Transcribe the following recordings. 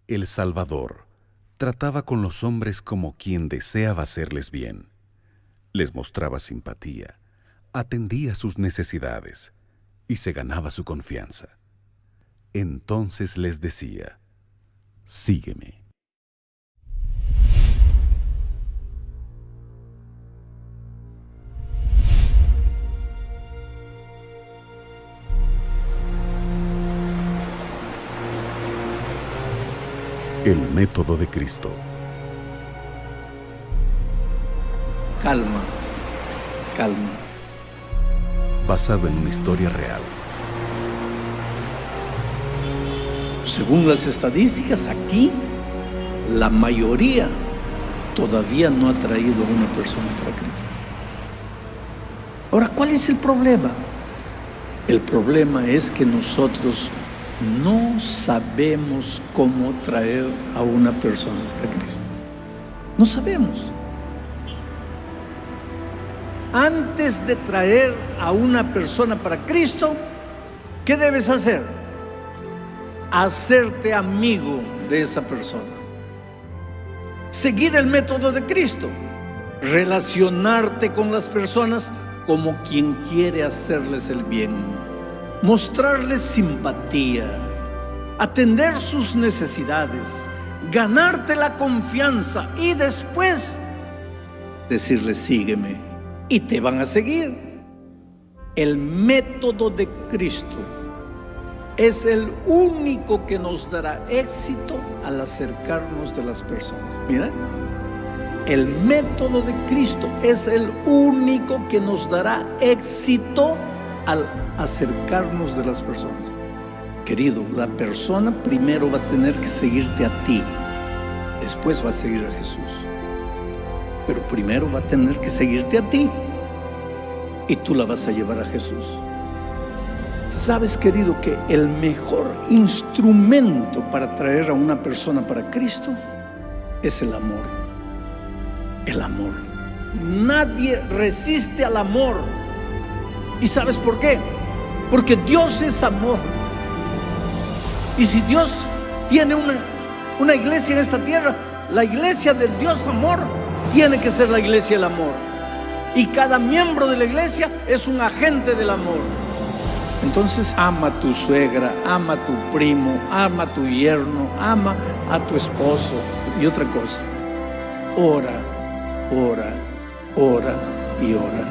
El Salvador trataba con los hombres como quien deseaba hacerles bien. Les mostraba simpatía, atendía sus necesidades y se ganaba su confianza. Entonces les decía: sígueme. El método de Cristo. Calma, calma. Basado en una historia real. Según las estadísticas, aquí la mayoría todavía no ha traído a una persona para Cristo. Ahora, ¿cuál es el problema? El problema es que nosotros no sabemos cómo traer a una persona para Cristo. No sabemos. Antes de traer a una persona para Cristo, ¿qué debes hacer? Hacerte amigo de esa persona. Seguir el método de Cristo. Relacionarte con las personas como quien quiere hacerles el bien. Mostrarles simpatía. Atender sus necesidades. Ganarte la confianza y después decirles: sígueme. Y te van a seguir. El método de Cristo es el único que nos dará éxito al acercarnos de las personas. Mira, el método de Cristo es el único que nos dará éxito al acercarnos de las personas. Querido, la persona primero va a tener que seguirte a ti, después va a seguir a Jesús. Pero primero va a tener que seguirte a ti y tú la vas a llevar a Jesús. Sabes, querido, que el mejor instrumento para traer a una persona para Cristo es el amor. El amor. Nadie resiste al amor. ¿Y sabes por qué? Porque Dios es amor. Y si Dios tiene una iglesia en esta tierra, la iglesia del Dios amor tiene que ser la iglesia del amor. Y cada miembro de la iglesia es un agente del amor. Entonces ama a tu suegra, ama a tu primo, ama a tu yerno, ama a tu esposo. Y otra cosa, ora, ora, ora y ora.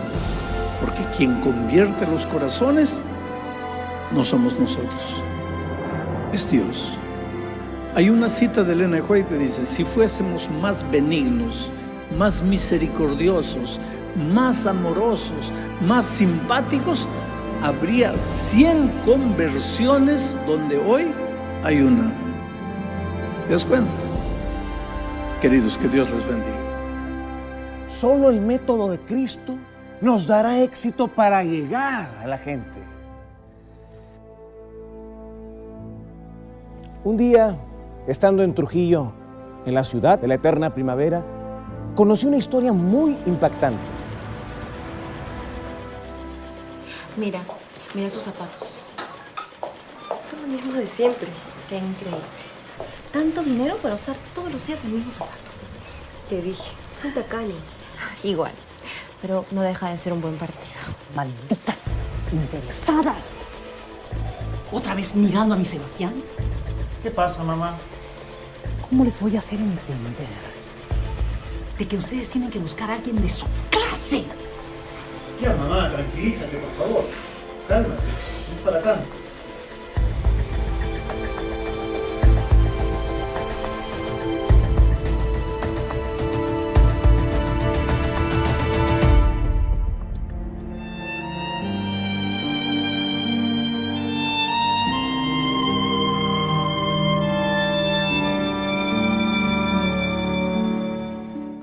Porque quien convierte los corazones no somos nosotros, es Dios. Hay una cita de Elena White que dice: si fuésemos más benignos, más misericordiosos, más amorosos, más simpáticos, habría 100 conversiones donde hoy hay una. ¿Te das cuenta? Queridos, que Dios les bendiga. Solo el método de Cristo nos dará éxito para llegar a la gente. Un día, estando en Trujillo, en la ciudad de la eterna primavera, conocí una historia muy impactante. Mira esos zapatos. Son los mismos de siempre. Qué increíble. Tanto dinero para usar todos los días el mismo zapato. Te dije, son tacaños. Igual, pero no deja de ser un buen partido. Malditas interesadas. ¿Otra vez mirando a mi Sebastián? ¿Qué pasa, mamá? ¿Cómo les voy a hacer entender de que ustedes tienen que buscar a alguien de su clase? Ya, mamá, tranquilízate, por favor. Cálmate, no es para tanto.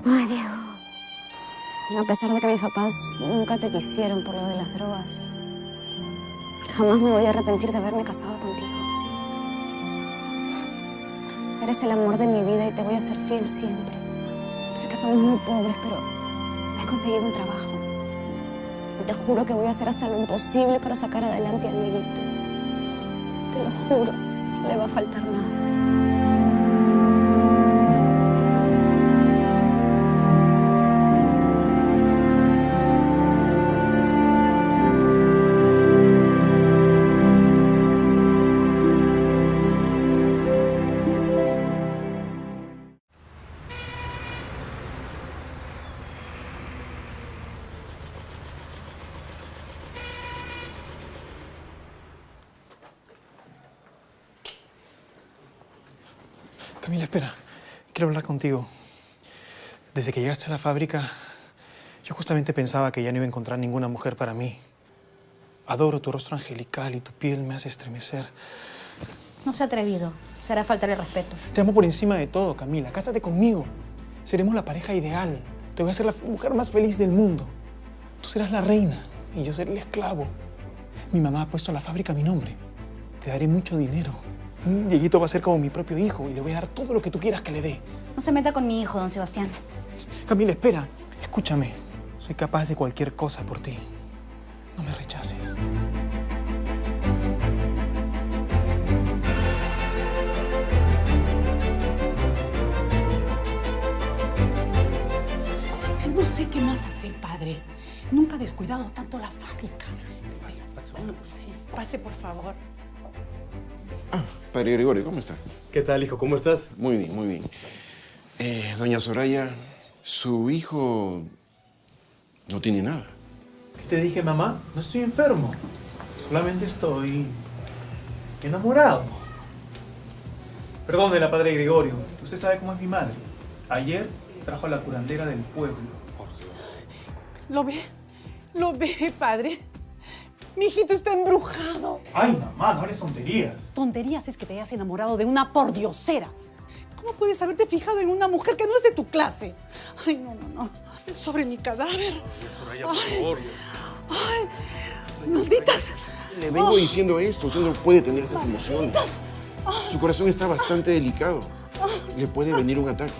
Ay, Diego. A pesar de que mis papás nunca te quisieron por lo de las drogas, jamás me voy a arrepentir de haberme casado contigo. Eres el amor de mi vida y te voy a ser fiel siempre. Sé que somos muy pobres, pero he conseguido un trabajo. Y te juro que voy a hacer hasta lo imposible para sacar adelante a Dieguito. Te lo juro, no le va a faltar nada. Camila, espera. Quiero hablar contigo. Desde que llegaste a la fábrica, yo justamente pensaba que ya no iba a encontrar ninguna mujer para mí. Adoro tu rostro angelical y tu piel me hace estremecer. No sea atrevido. Será faltarle respeto. Te amo por encima de todo, Camila. Cásate conmigo. Seremos la pareja ideal. Te voy a hacer la mujer más feliz del mundo. Tú serás la reina y yo seré el esclavo. Mi mamá ha puesto a la fábrica a mi nombre. Te daré mucho dinero. Dieguito va a ser como mi propio hijo y le voy a dar todo lo que tú quieras que le dé. No se meta con mi hijo, don Sebastián. Camila, espera. Escúchame. Soy capaz de cualquier cosa por ti. No me rechaces. No sé qué más hacer, padre. Nunca he descuidado tanto la fábrica. Sí, pase, por favor. Padre Gregorio, ¿cómo está? ¿Qué tal, hijo? ¿Cómo estás? Muy bien, muy bien. Doña Soraya, su hijo no tiene nada. ¿Qué te dije, mamá? No estoy enfermo. Solamente estoy enamorado. Perdónela, padre Gregorio. Usted sabe cómo es mi madre. Ayer trajo a la curandera del pueblo. ¿Lo ve? ¿Lo ve, padre? Mi hijito está embrujado. Ay, mamá, no hables tonterías. Tonterías es que te hayas enamorado de una pordiosera. ¿Cómo puedes haberte fijado en una mujer que no es de tu clase? Ay, no, no, no. Es sobre mi cadáver. Soraya, por favor. Ay, malditas. Le vengo diciendo esto, usted no puede tener estas emociones. Su corazón está bastante delicado. Le puede venir un ataque.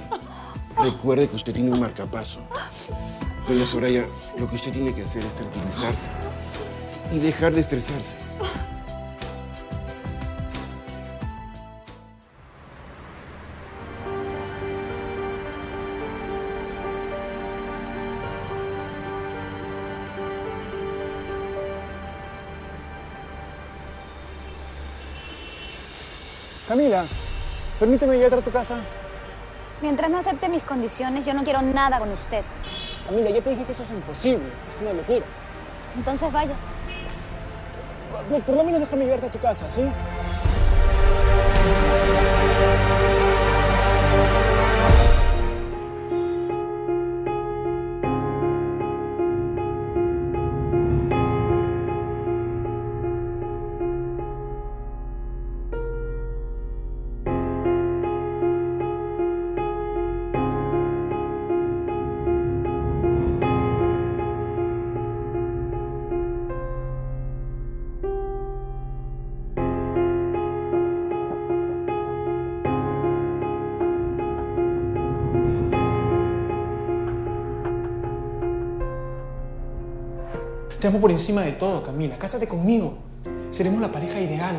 Recuerde que usted tiene un marcapaso. Doña Soraya, lo que usted tiene que hacer es tranquilizarse y dejar de estresarse. Camila, permíteme llegar a tu casa. Mientras no acepte mis condiciones, yo no quiero nada con usted. Camila, ya te dije que eso es imposible. Es una locura. Entonces váyase. Por lo menos déjame llevarte a tu casa, ¿sí? Te amo por encima de todo, Camila. Cásate conmigo. Seremos la pareja ideal.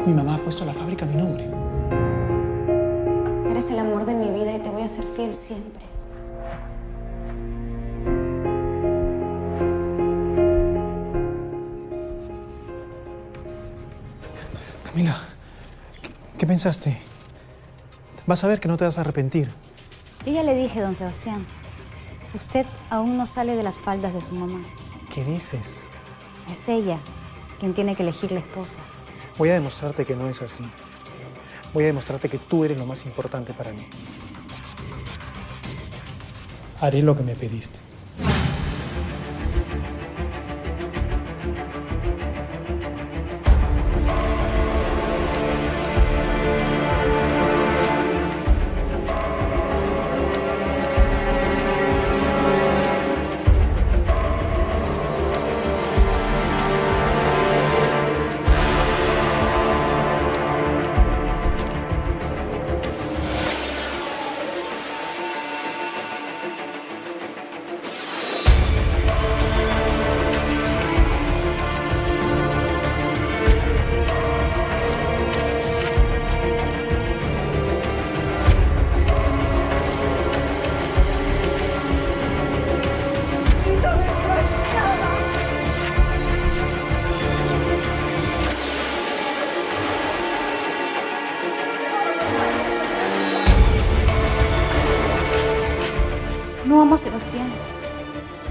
Mi mamá ha puesto a la fábrica a mi nombre. Eres el amor de mi vida y te voy a ser fiel siempre. Camila, ¿qué pensaste? Vas a ver que no te vas a arrepentir. Yo ya le dije, don Sebastián. Usted aún no sale de las faldas de su mamá. ¿Qué dices? Es ella quien tiene que elegir la esposa. Voy a demostrarte que no es así. Voy a demostrarte que tú eres lo más importante para mí. Haré lo que me pediste. No amo a Sebastián.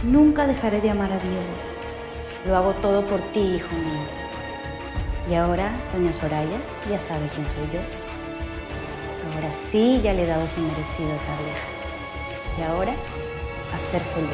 Nunca dejaré de amar a Diego. Lo hago todo por ti, hijo mío. Y ahora, doña Soraya ya sabe quién soy yo. Ahora sí ya le he dado su merecido a esa vieja. Y ahora, a ser feliz.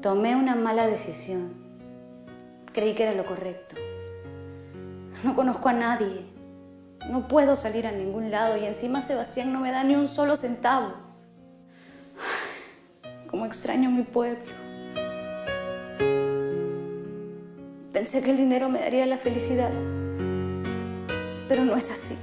Tomé una mala decisión. Creí que era lo correcto. No conozco a nadie. No puedo salir a ningún lado y encima Sebastián no me da ni un solo centavo. Cómo extraño mi pueblo. Pensé que el dinero me daría la felicidad, pero no es así.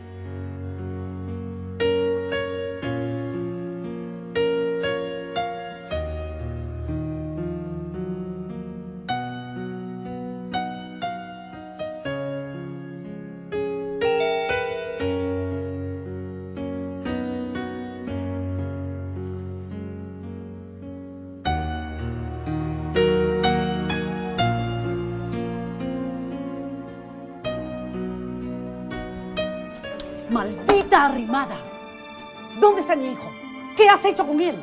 ¡Maldita arrimada! ¿Dónde está mi hijo? ¿Qué has hecho con él?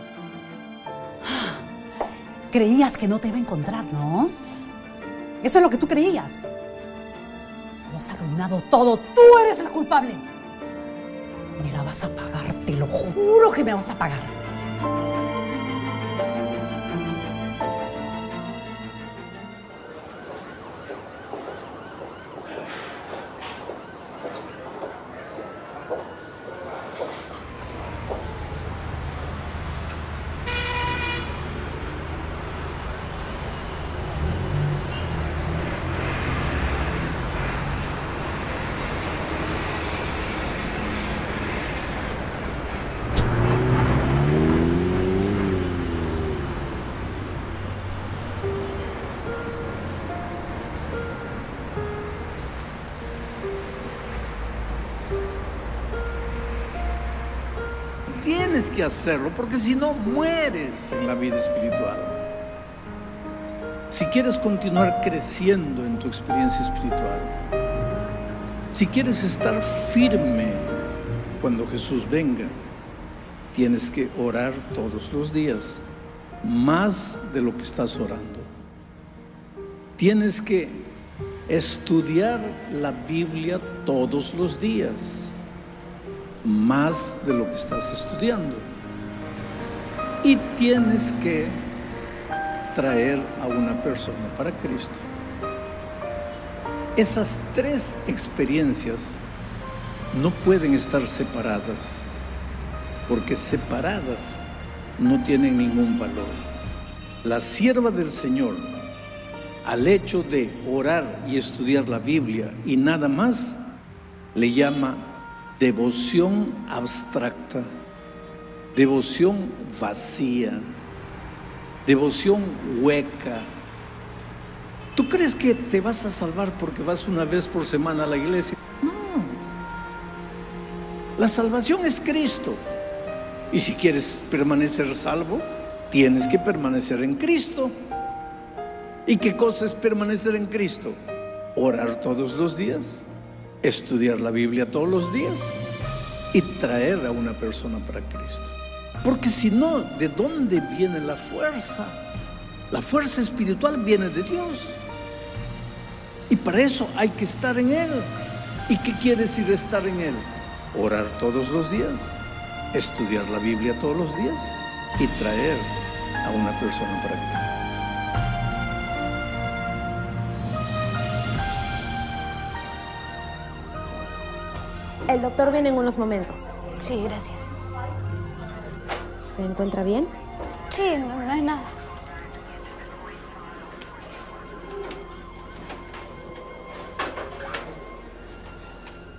Creías que no te iba a encontrar, ¿no? Eso es lo que tú creías. Lo has arruinado todo. Tú eres el culpable. Me la vas a pagar, te lo juro que me vas a pagar. Tienes que hacerlo porque si no mueres en la vida espiritual. Si quieres continuar creciendo en tu experiencia espiritual, si quieres estar firme cuando Jesús venga, tienes que orar todos los días, más de lo que estás orando. Tienes que estudiar la Biblia todos los días, más de lo que estás estudiando. Y tienes que traer a una persona para Cristo. Esas tres experiencias no pueden estar separadas, porque separadas no tienen ningún valor. La sierva del Señor, al hecho de orar y estudiar la Biblia y nada más, le llama devoción abstracta, devoción vacía, devoción hueca. ¿Tú crees que te vas a salvar porque vas una vez por semana a la iglesia? No. La salvación es Cristo. Y si quieres permanecer salvo, tienes que permanecer en Cristo. ¿Y qué cosa es permanecer en Cristo? Orar todos los días, estudiar la Biblia todos los días y traer a una persona para Cristo. Porque si no, ¿de dónde viene la fuerza? La fuerza espiritual viene de Dios. Y para eso hay que estar en Él. ¿Y qué quiere decir estar en Él? Orar todos los días, estudiar la Biblia todos los días y traer a una persona para Cristo. El doctor viene en unos momentos. Sí, gracias. ¿Se encuentra bien? Sí, no hay nada.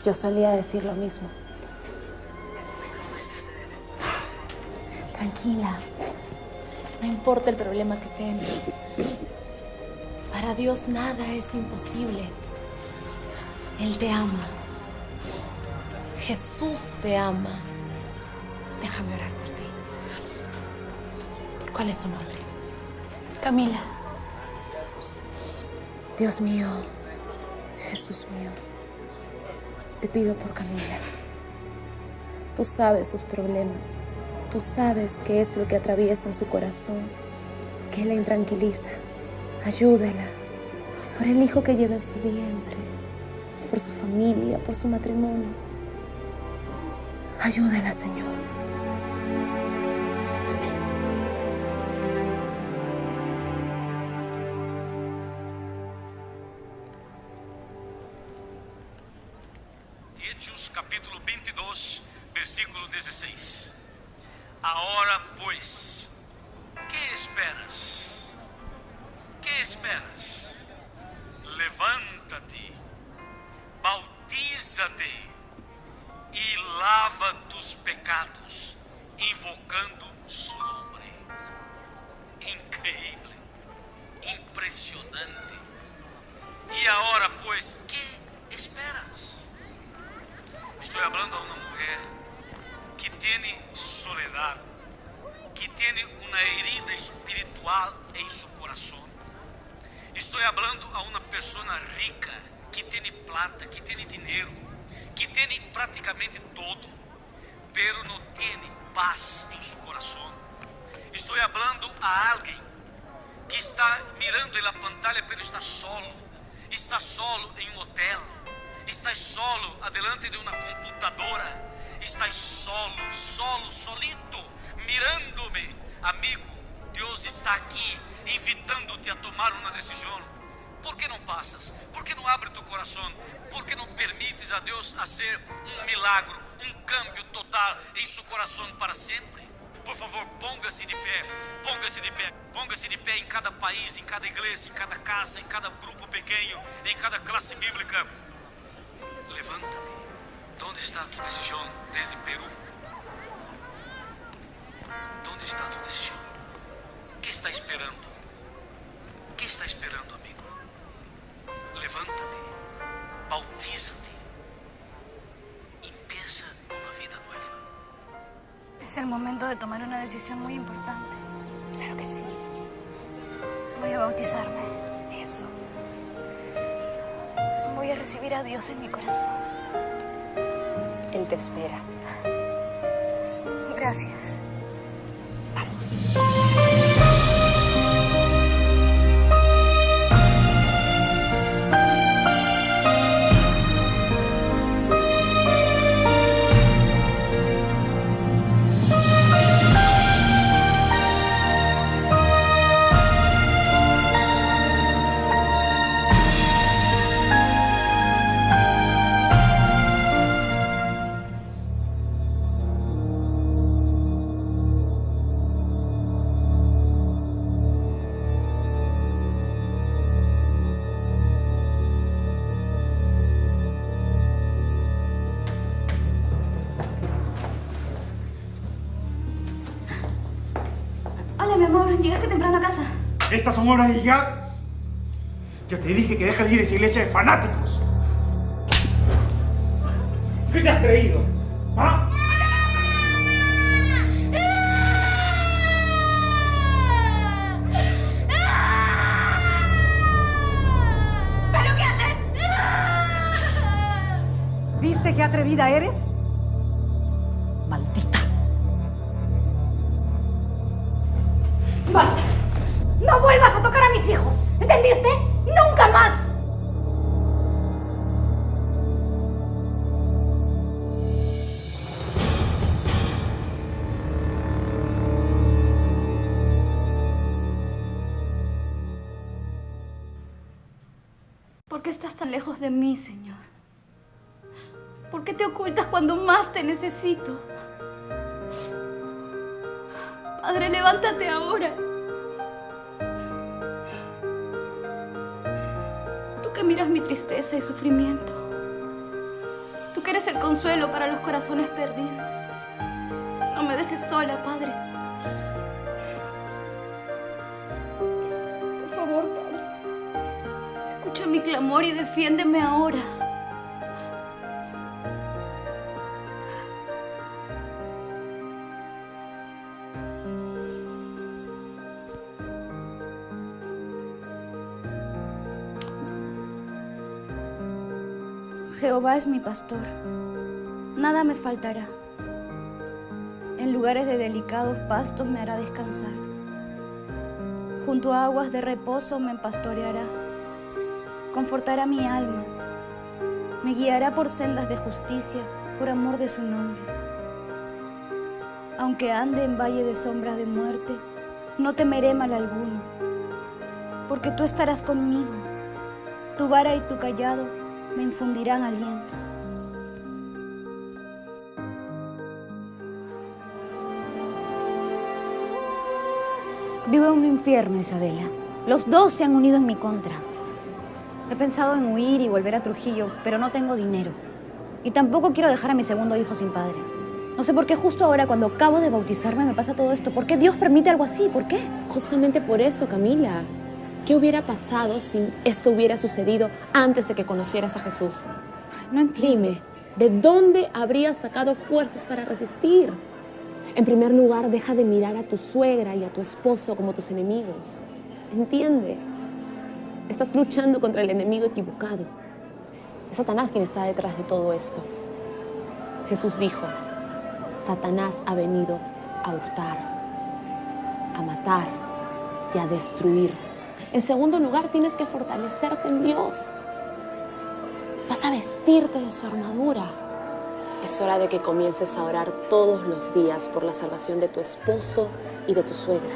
Yo solía decir lo mismo. Tranquila. No importa el problema que tengas. Para Dios nada es imposible. Él te ama. Jesús te ama. Déjame orar por ti. ¿Cuál es su nombre? Camila. Dios mío, Jesús mío, te pido por Camila. Tú sabes sus problemas. Tú sabes qué es lo que atraviesa en su corazón, qué la intranquiliza. Ayúdala por el hijo que lleva en su vientre, por su familia, por su matrimonio. Ayúdala, Señor. Hechos capítulo 22, versículo 16. Ahora pues, ¿qué esperas? ¿Qué esperas? Levántate, bautízate y lava tus pecados, invocando su nombre. Increíble, impresionante. Y ahora pues, ¿qué esperas? Estoy hablando a una mujer que tiene soledad, que tiene una herida espiritual en su corazón. Estoy hablando a una persona rica, que tiene plata, que tiene dinero, que tiene prácticamente todo, pero no tiene paz en su corazón. Estoy hablando a alguien que está mirando en la pantalla, pero está solo en un hotel. Estás solo adelante de una computadora. Estás solito, mirándome. Amigo, Dios está aquí invitándote a tomar una decisión. ¿Por qué no pasas? ¿Por qué no abres tu corazón? ¿Por qué no permites a Dios hacer un milagro, un cambio total en su corazón para siempre? Por favor, póngase de pé, póngase de pé, póngase de pé en cada país, en cada iglesia, en cada casa, en cada grupo pequeño, en cada clase bíblica. Levántate. ¿Dónde está tu decisión desde Perú? ¿Dónde está tu decisión? ¿Qué está esperando? ¿Qué está esperando, amigo? Levántate, bautízate, empieza una vida nueva. Es el momento de tomar una decisión muy importante. Claro que sí. Voy a bautizarme. Eso. Voy a recibir a Dios en mi corazón. Él te espera. Gracias. Vamos. Hola, mi amor. ¿Llegaste temprano a casa? ¿Estas son horas de llegar? Ya te dije que dejes de ir a esa iglesia de fanáticos. ¿Qué te has creído? ¿Ah? ¿Pero qué haces? ¿Viste qué atrevida eres? Maldita. ¡Basta! ¡No vuelvas a tocar a mis hijos! ¿Entendiste? ¡Nunca más! ¿Por qué estás tan lejos de mí, Señor? ¿Por qué te ocultas cuando más te necesito? Padre, levántate ahora. Tú que miras mi tristeza y sufrimiento. Tú que eres el consuelo para los corazones perdidos. No me dejes sola, Padre. Por favor, Padre. Escucha mi clamor y defiéndeme ahora. Jehová es mi pastor, nada me faltará. En lugares de delicados pastos me hará descansar. Junto a aguas de reposo me pastoreará. Confortará mi alma. Me guiará por sendas de justicia, por amor de su nombre. Aunque ande en valle de sombras de muerte, no temeré mal alguno, porque tú estarás conmigo. Tu vara y tu cayado me infundirán aliento. Vivo en un infierno, Isabela. Los dos se han unido en mi contra. He pensado en huir y volver a Trujillo, pero no tengo dinero. Y tampoco quiero dejar a mi segundo hijo sin padre. No sé por qué justo ahora, cuando acabo de bautizarme, me pasa todo esto. ¿Por qué Dios permite algo así? ¿Por qué? Justamente por eso, Camila. ¿Qué hubiera pasado si esto hubiera sucedido antes de que conocieras a Jesús? No entiendo. Dime, ¿de dónde habrías sacado fuerzas para resistir? En primer lugar, deja de mirar a tu suegra y a tu esposo como tus enemigos. Entiende, estás luchando contra el enemigo equivocado. Es Satanás quien está detrás de todo esto. Jesús dijo, Satanás ha venido a hurtar, a matar y a destruir. En segundo lugar, tienes que fortalecerte en Dios. Vas a vestirte de su armadura. Es hora de que comiences a orar todos los días por la salvación de tu esposo y de tu suegra.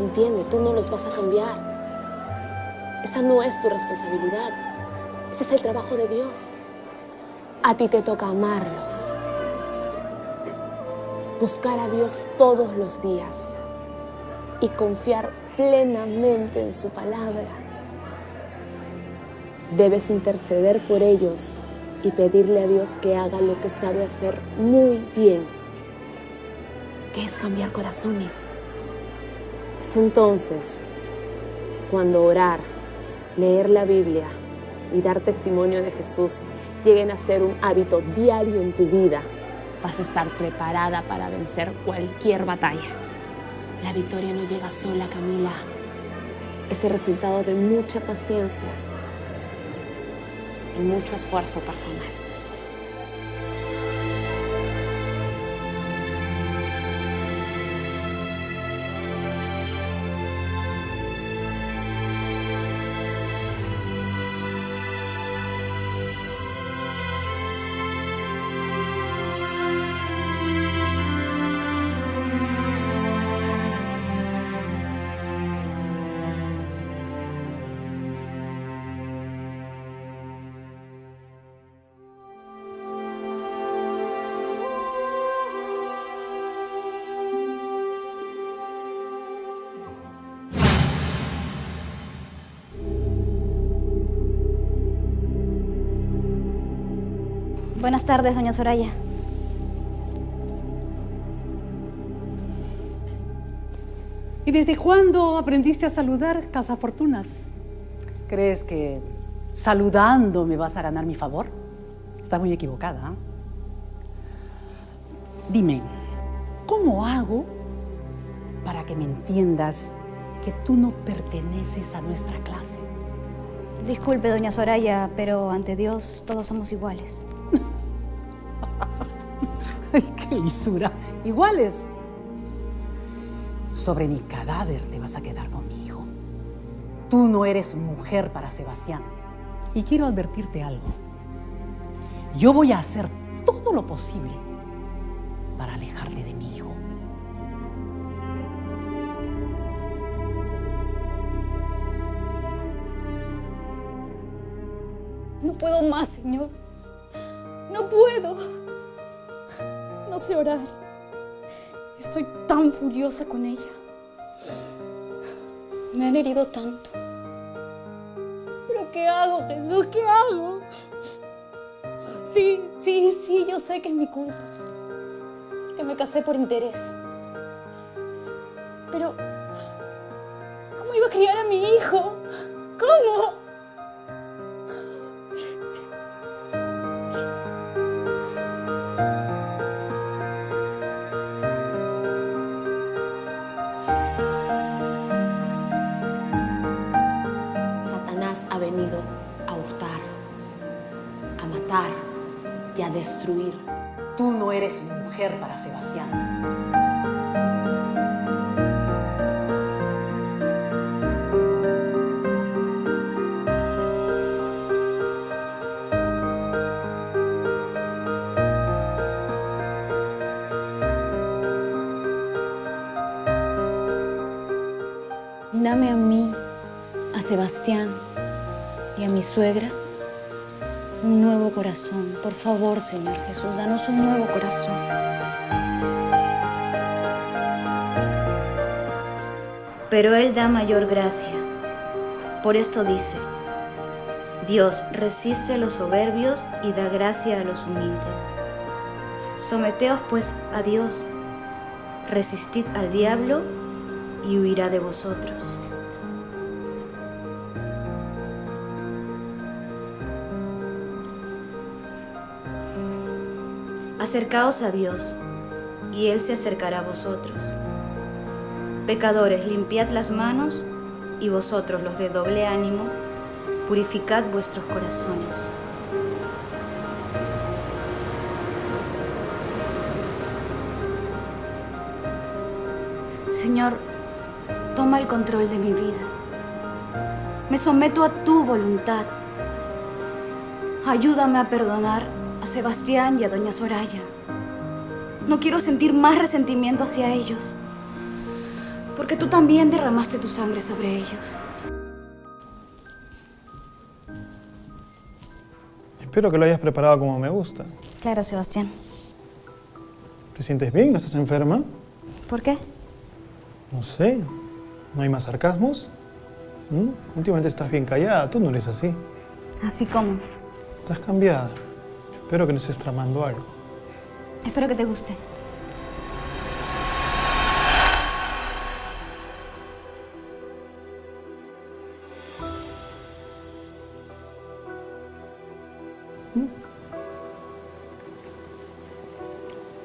Entiende, tú no los vas a cambiar. Esa no es tu responsabilidad. Ese es el trabajo de Dios. A ti te toca amarlos. Buscar a Dios todos los días y confiar plenamente en su palabra. Debes interceder por ellos y pedirle a Dios que haga lo que sabe hacer muy bien, que es cambiar corazones. Es entonces cuando orar, leer la Biblia y dar testimonio de Jesús lleguen a ser un hábito diario en tu vida. Vas a estar preparada para vencer cualquier batalla. La victoria no llega sola, Camila. Es el resultado de mucha paciencia y mucho esfuerzo personal. Buenas tardes, doña Soraya. ¿Y desde cuándo aprendiste a saludar, Casafortunas? ¿Crees que saludando me vas a ganar mi favor? Estás muy equivocada, ¿eh? Dime, ¿cómo hago para que me entiendas que tú no perteneces a nuestra clase? Disculpe, doña Soraya, pero ante Dios todos somos iguales. ¡Ay, qué lisura! Iguales. Sobre mi cadáver te vas a quedar conmigo. Tú no eres mujer para Sebastián. Y quiero advertirte algo. Yo voy a hacer todo lo posible para alejarte de mi hijo. No puedo más, Señor. No puedo. No sé orar. Estoy tan furiosa con ella. Me han herido tanto. ¿Pero qué hago, Jesús? ¿Qué hago? Sí, yo sé que es mi culpa. Que me casé por interés. Pero, ¿cómo iba a criar a mi hijo? ¿Cómo? Satanás ha venido a hurtar, matar y a destruir. Tú no eres mujer para Sebastián. Dame a mí, a Sebastián y a mi suegra un nuevo corazón. Por favor, Señor Jesús, danos un nuevo corazón. Pero Él da mayor gracia. Por esto dice: Dios resiste a los soberbios y da gracia a los humildes. Someteos pues a Dios, resistid al diablo y huirá de vosotros. Acercaos a Dios, y Él se acercará a vosotros. Pecadores, limpiad las manos, y vosotros, los de doble ánimo, purificad vuestros corazones. Señor, toma el control de mi vida. Me someto a tu voluntad. Ayúdame a perdonar a Sebastián y a doña Soraya. No quiero sentir más resentimiento hacia ellos, porque tú también derramaste tu sangre sobre ellos. Espero que lo hayas preparado como me gusta. Claro, Sebastián. ¿Te sientes bien? ¿No estás enferma? ¿Por qué? No sé. ¿No hay más sarcasmos? Últimamente estás bien callada. Tú no eres así. ¿Así como? Estás cambiada. Espero que no estés tramando algo. Espero que te guste.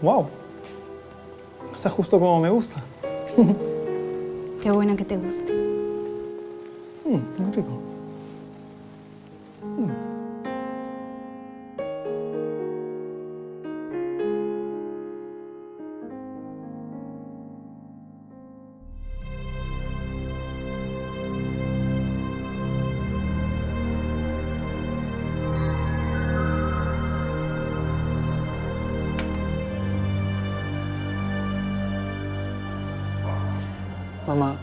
¡Wow! Está justo como me gusta. Qué bueno que te guste. Muy rico. Mamá,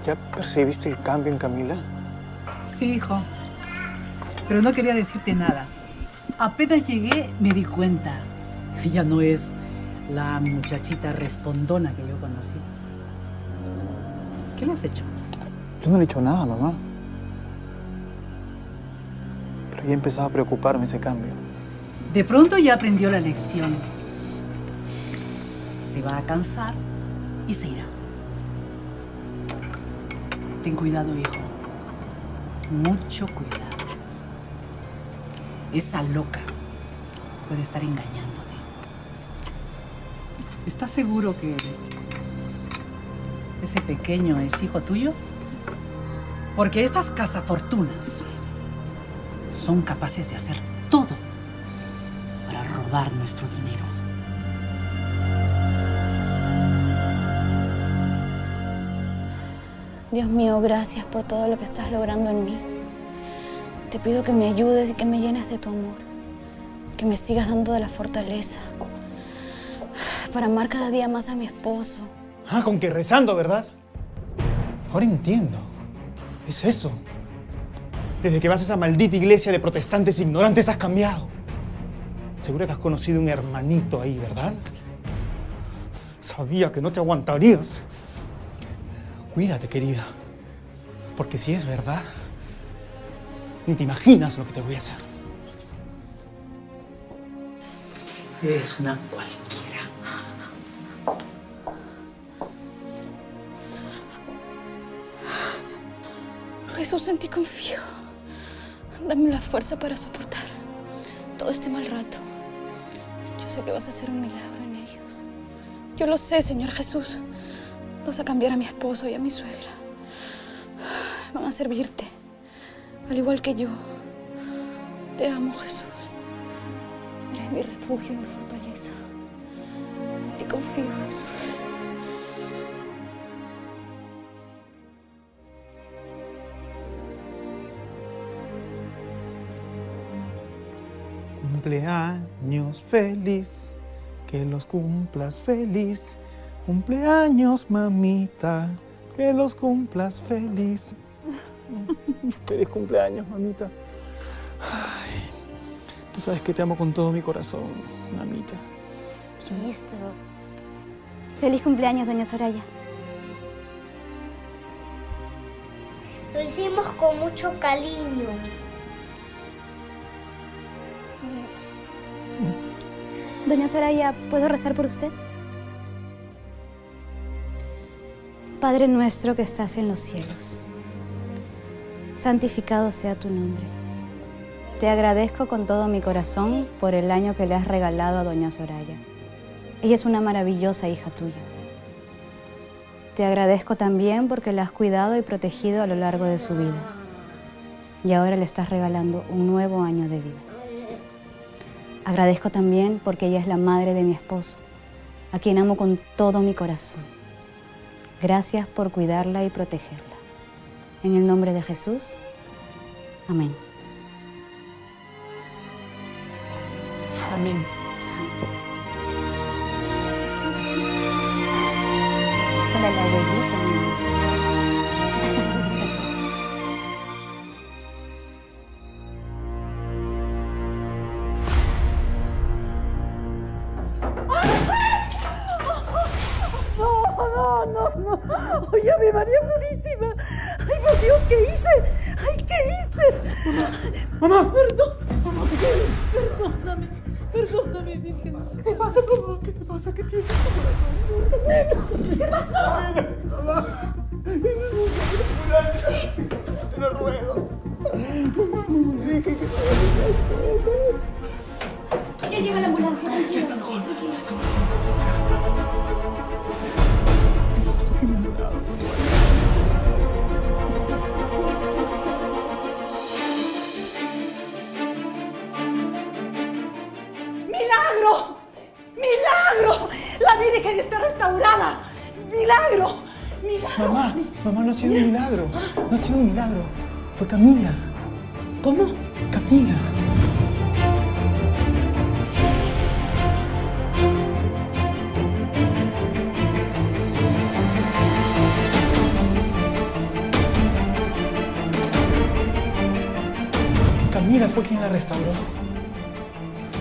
¿ya percibiste el cambio en Camila? Sí, hijo. Pero no quería decirte nada. Apenas llegué, me di cuenta. Ella no es la muchachita respondona que yo conocí. ¿Qué le has hecho? Yo no le he hecho nada, mamá. Pero ya empezaba a preocuparme ese cambio. De pronto ya aprendió la lección. Se va a cansar y se irá. Ten cuidado, hijo. Mucho cuidado. Esa loca puede estar engañándote. ¿Estás seguro que ese pequeño es hijo tuyo? Porque estas cazafortunas son capaces de hacer todo para robar nuestro dinero. Dios mío, gracias por todo lo que estás logrando en mí. Te pido que me ayudes y que me llenes de tu amor. Que me sigas dando de la fortaleza para amar cada día más a mi esposo. Ah, con que rezando, ¿verdad? Ahora entiendo. Es eso. Desde que vas a esa maldita iglesia de protestantes ignorantes has cambiado. Seguro que has conocido un hermanito ahí, ¿verdad? Sabía que no te aguantarías. Cuídate, querida. Porque si es verdad, ni te imaginas lo que te voy a hacer. Eres una cualquiera. Jesús, en ti confío. Dame la fuerza para soportar todo este mal rato. Yo sé que vas a hacer un milagro en ellos. Yo lo sé, Señor Jesús. Vas a cambiar a mi esposo y a mi suegra. Van a servirte, al igual que yo. Te amo, Jesús. Eres mi refugio y mi fortaleza. En ti confío, Jesús. Cumpleaños feliz, que los cumplas feliz. Cumpleaños, mamita, que los cumplas feliz. Feliz cumpleaños, mamita. Ay, tú sabes que te amo con todo mi corazón, mamita. Eso. Feliz cumpleaños, doña Soraya. Lo hicimos con mucho cariño. Doña Soraya, ¿puedo rezar por usted? Padre nuestro que estás en los cielos, santificado sea tu nombre. Te agradezco con todo mi corazón por el año que le has regalado a doña Soraya. Ella es una maravillosa hija tuya. Te agradezco también porque la has cuidado y protegido a lo largo de su vida. Y ahora le estás regalando un nuevo año de vida. Agradezco también porque ella es la madre de mi esposo, a quien amo con todo mi corazón. Gracias por cuidarla y protegerla. En el nombre de Jesús, amén. Amén. Hola, la abuelita. No. Oye, Ave María Purísima. Ay, por Dios, ¿qué hice? Ay, ¿qué hice? Mamá. Perdón. Perdóname, Virgen. ¿Qué te pasa, mamá? ¿Qué te pasa? ¿Qué tienes en tu corazón? ¿Qué pasó? Mamá. Sí. Te lo ruego. Mamá, no me dejes que Ya llega la ambulancia. Ya está mejor. Está mejor. Qué susto que me ha dado. ¡Milagro! ¡Milagro! La Virgen está restaurada. ¡Milagro! ¡Milagro! Mamá, no ha sido un milagro. No ha sido un milagro. Fue Camila. ¿Cómo? Camila. Camila fue quien la restauró.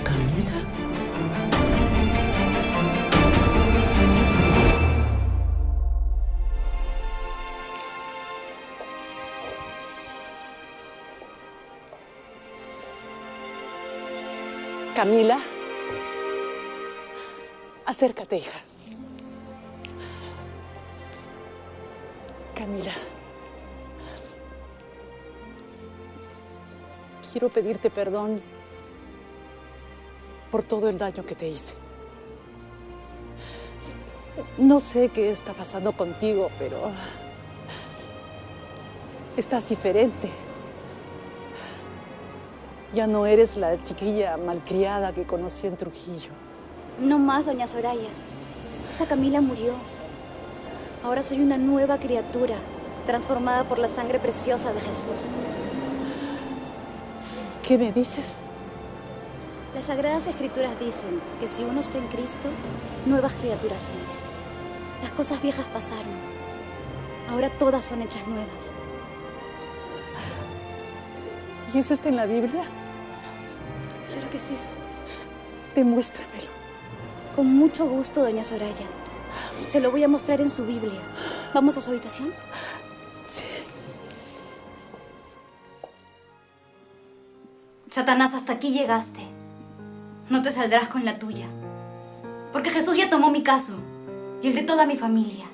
¿Camila? Camila, acércate, hija. Camila, quiero pedirte perdón por todo el daño que te hice. No sé qué está pasando contigo, pero estás diferente. Ya no eres la chiquilla malcriada que conocí en Trujillo. No más, doña Soraya. Esa Camila murió. Ahora soy una nueva criatura, transformada por la sangre preciosa de Jesús. ¿Qué me dices? Las Sagradas Escrituras dicen que si uno está en Cristo, nuevas criaturas somos. Las cosas viejas pasaron. Ahora todas son hechas nuevas. ¿Y eso está en la Biblia? Claro que sí. Demuéstramelo. Con mucho gusto, doña Soraya. Se lo voy a mostrar en su Biblia. ¿Vamos a su habitación? Sí. Satanás, hasta aquí llegaste. No te saldrás con la tuya. Porque Jesús ya tomó mi caso y el de toda mi familia.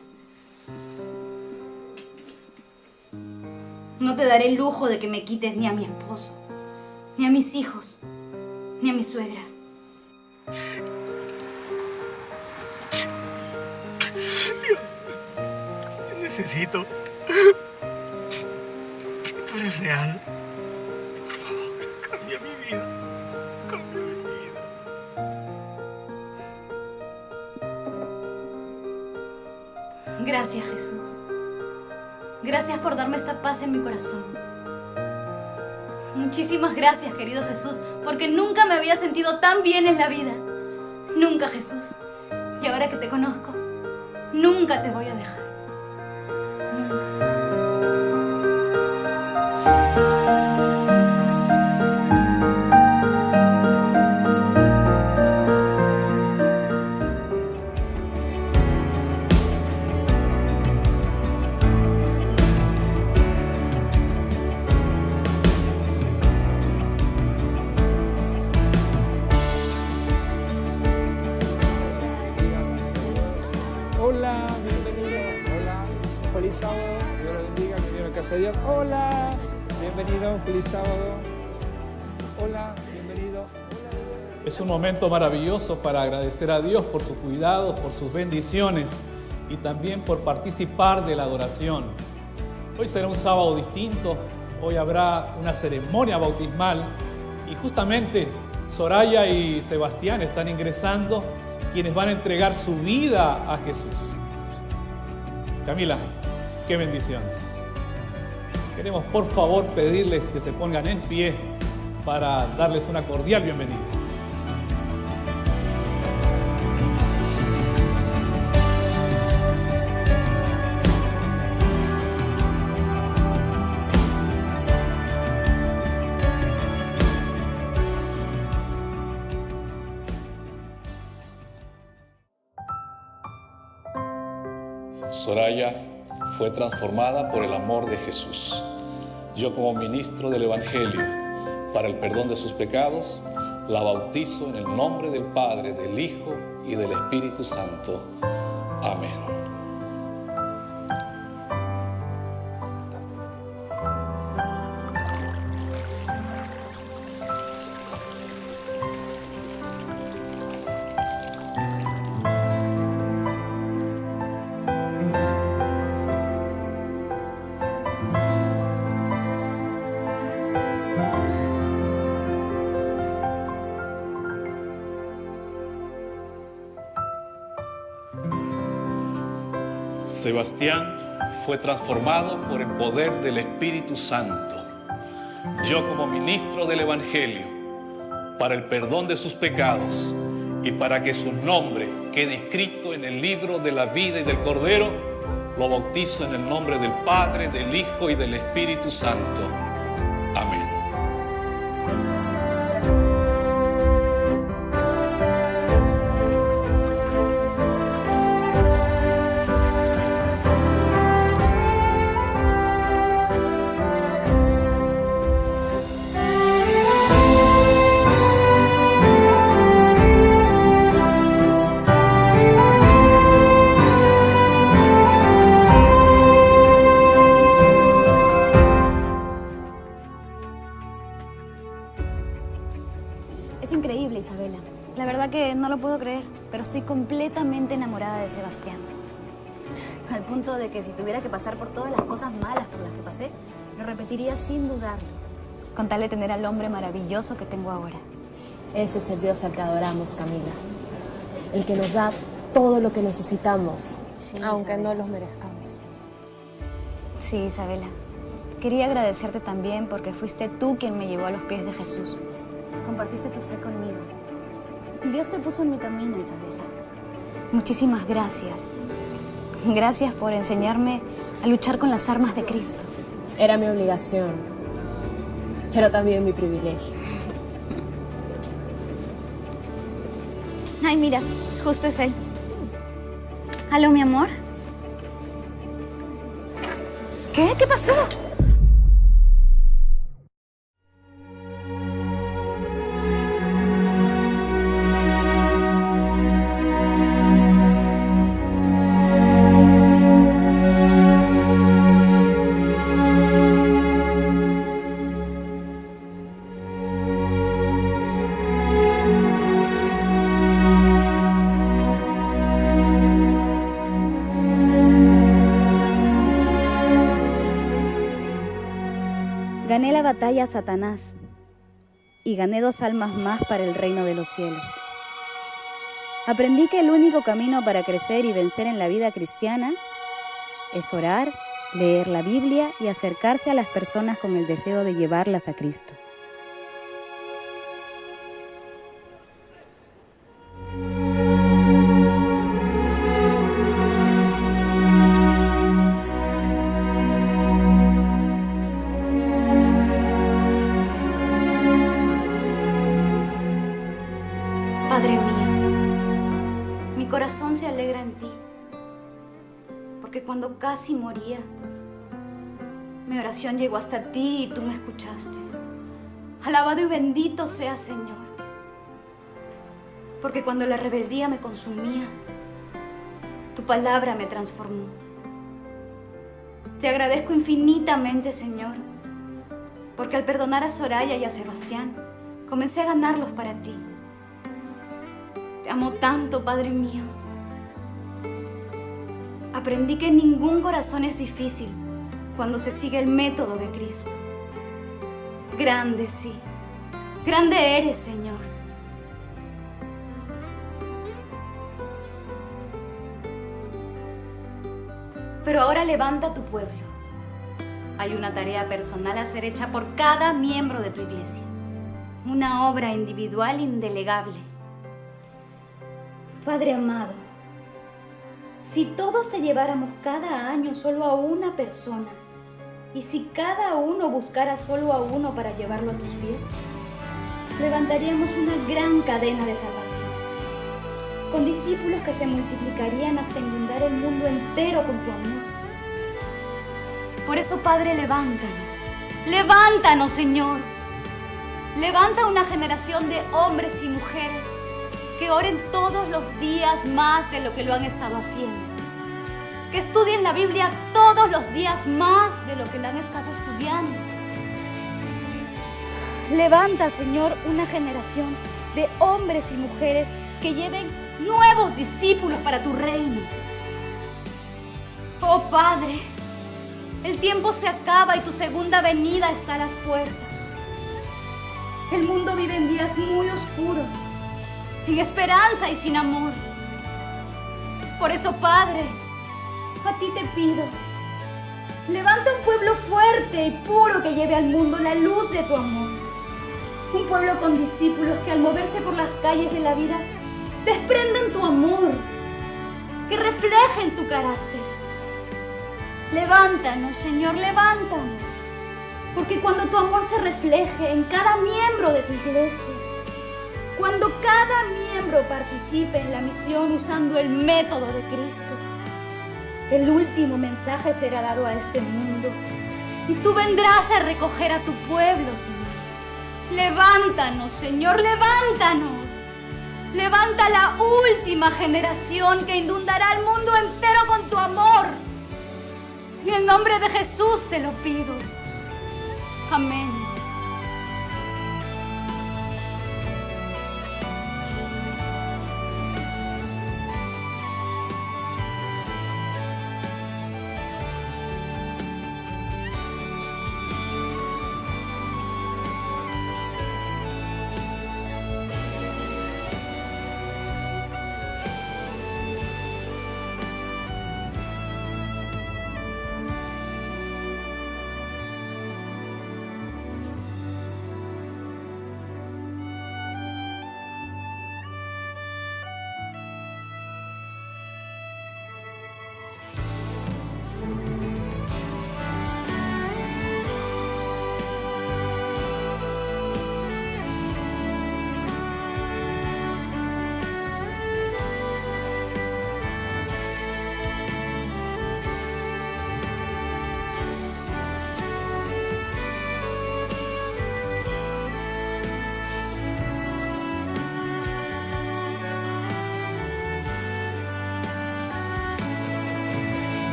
No te daré el lujo de que me quites ni a mi esposo, ni a mis hijos, ni a mi suegra. Dios, te necesito. Si tú eres real, por favor, cambia mi vida. Cambia mi vida. Gracias, Jesús. Gracias por darme esta paz en mi corazón. Muchísimas gracias, querido Jesús, porque nunca me había sentido tan bien en la vida. Nunca, Jesús. Y ahora que te conozco, nunca te voy a dejar. Nunca. Hola, bienvenido. Hola, feliz sábado. Dios lo bendiga, que viva en casa de Dios. Hola, bienvenido, feliz sábado. Hola, bienvenido. Es un momento maravilloso para agradecer a Dios por su cuidado, por sus bendiciones y también por participar de la adoración. Hoy será un sábado distinto, hoy habrá una ceremonia bautismal y justamente Soraya y Sebastián están ingresando, quienes van a entregar su vida a Jesús. Camila, qué bendición. Queremos por favor pedirles que se pongan en pie para darles una cordial bienvenida. Soraya fue transformada por el amor de Jesús. Yo, como ministro del Evangelio, para el perdón de sus pecados, la bautizo en el nombre del Padre, del Hijo y del Espíritu Santo. Amén. Sebastián fue transformado por el poder del Espíritu Santo. Yo, como ministro del Evangelio, para el perdón de sus pecados y para que su nombre quede escrito en el libro de la vida y del Cordero, lo bautizo en el nombre del Padre, del Hijo y del Espíritu Santo. Amén. Es increíble, Isabela. La verdad que no lo puedo creer, pero estoy completamente enamorada de Sebastián. Al punto de que si tuviera que pasar por todas las cosas malas por las que pasé, lo repetiría sin dudarlo, con tal de tener al hombre maravilloso que tengo ahora. Ese es el Dios al que adoramos, Camila. El que nos da todo lo que necesitamos, Sí, aunque Isabela. no los merezcamos. Sí, Isabela. Quería agradecerte también porque fuiste tú quien me llevó a los pies de Jesús. Compartiste tu fe conmigo. Dios te puso en mi camino, Isabela. Muchísimas gracias. Gracias por enseñarme a luchar con las armas de Cristo. Era mi obligación, pero también mi privilegio. Ay, mira, justo es él. ¿Aló, mi amor? ¿Qué? ¿Qué pasó? Gané la batalla a Satanás y gané 2 almas más para el reino de los cielos. Aprendí que el único camino para crecer y vencer en la vida cristiana es orar, leer la Biblia y acercarse a las personas con el deseo de llevarlas a Cristo. Padre mío, mi corazón se alegra en ti, porque cuando casi moría, mi oración llegó hasta ti y tú me escuchaste. Alabado y bendito sea, Señor, porque cuando la rebeldía me consumía, tu palabra me transformó. Te agradezco infinitamente, Señor, porque al perdonar a Soraya y a Sebastián, comencé a ganarlos para ti. Te amo tanto, Padre mío. Aprendí que ningún corazón es difícil cuando se sigue el método de Cristo. Grande, sí. Grande eres, Señor. Pero ahora levanta a tu pueblo. Hay una tarea personal a ser hecha por cada miembro de tu iglesia. Una obra individual indelegable. Padre amado, si todos te lleváramos cada año solo a una persona, y si cada uno buscara solo a uno para llevarlo a tus pies, levantaríamos una gran cadena de salvación, con discípulos que se multiplicarían hasta inundar el mundo entero con tu amor. Por eso, Padre, levántanos, Señor. Levanta una generación de hombres y mujeres que oren todos los días más de lo que lo han estado haciendo. Que estudien la Biblia todos los días más de lo que la han estado estudiando. Levanta, Señor, una generación de hombres y mujeres que lleven nuevos discípulos para tu reino. Oh Padre, el tiempo se acaba y tu segunda venida está a las puertas. El mundo vive en días muy oscuros, sin esperanza y sin amor. Por eso, Padre, a ti te pido, levanta un pueblo fuerte y puro que lleve al mundo la luz de tu amor. Un pueblo con discípulos que al moverse por las calles de la vida desprendan tu amor, que reflejen tu carácter. Levántanos, Señor, levántanos, porque cuando tu amor se refleje en cada miembro de tu iglesia, cuando cada miembro participe en la misión usando el método de Cristo, el último mensaje será dado a este mundo y tú vendrás a recoger a tu pueblo, Señor. Levántanos, Señor, levántanos. Levanta la última generación que inundará el mundo entero con tu amor. En el nombre de Jesús te lo pido. Amén.